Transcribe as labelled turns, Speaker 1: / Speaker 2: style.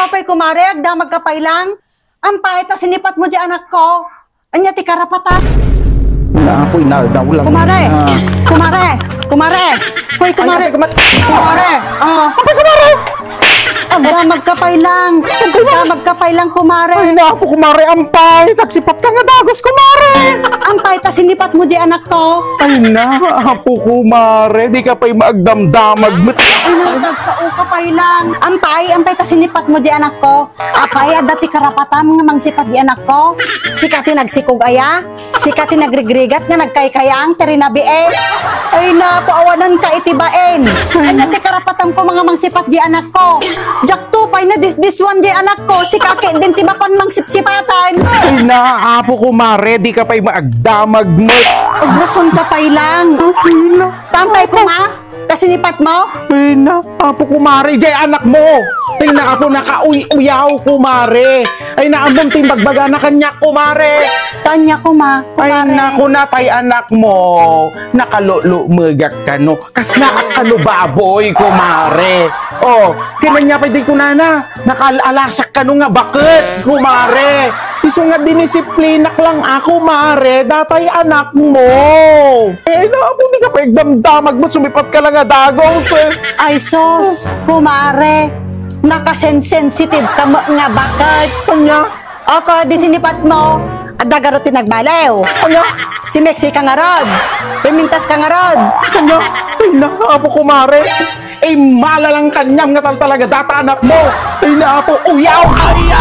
Speaker 1: Tapay kumare, agda magkapailang. Ang pahit na sinipat mo di anak ko. Anya ti karapatan.
Speaker 2: Na ako inaldaw lang.
Speaker 1: Kumare! Kumare! Kumare! Hoy, kumare! Kumare! Kumare! Agda magkapailang. Agda magkapailang, kumare.
Speaker 2: Ay na ako kumare, ampay. Tagsipat ka nga dagos, kumare.
Speaker 1: Ang pahit na sinipat mo di anak ko.
Speaker 2: Ay na, apo kumare. Di ka pa'y maagdamdamag.
Speaker 1: Ay, nagsao ka pailang. Ang pahit na sinipat mo di anak ko. Apay, dati karapatan mga mangsipat di anak ko. Sikati nagsikog aya. Sikati nagrigrigat nga nagkaykayang terinabi eh. Ay na, paawanan ka itibain. Ay, dati karapatan ko mga mangsipat di anak ko. Jak tupay na this one di anak ko. Sikaki din tibapan mangsipsipatan.
Speaker 2: Ay na, apo kumare. Di ka pa'y maagdamag mo.
Speaker 1: Agwason ka pailang.
Speaker 2: Ay na.
Speaker 1: Tampay ko ma. Kasinipat mo?
Speaker 2: Ay na, apo kumare. Di anak mo. Ay na, apo nakauyaw kumare. Ay na, among timbagbaga na kanya kumare.
Speaker 1: Tanya ko ma.
Speaker 2: Ay naku na tay anak mo. Nakalulu megak kano. Kas naak kano baboy kumare. Oh, kinanya pa di ko na. Nakalasak kano nga bakit kumare. Iso nga dinisiplinak lang ako mare. Datay anak mo. Eh na, di ka pa igdamdamag mo. Sumipat ka lang nga dagos eh.
Speaker 1: Ay sos, kumare. Nakasensitive ka mo nga bakit?
Speaker 2: Kanya?
Speaker 1: Ako, di sinipat mo. At dagaro tinagbalew.
Speaker 2: Kanya?
Speaker 1: Si Mexi ka nga rod. Pimintas ka nga rod.
Speaker 2: Kanya? Ay na, apo kumare. Eh, malalang kanyam nga talaga data anak mo. Ay na, apo, uyaw! Ay,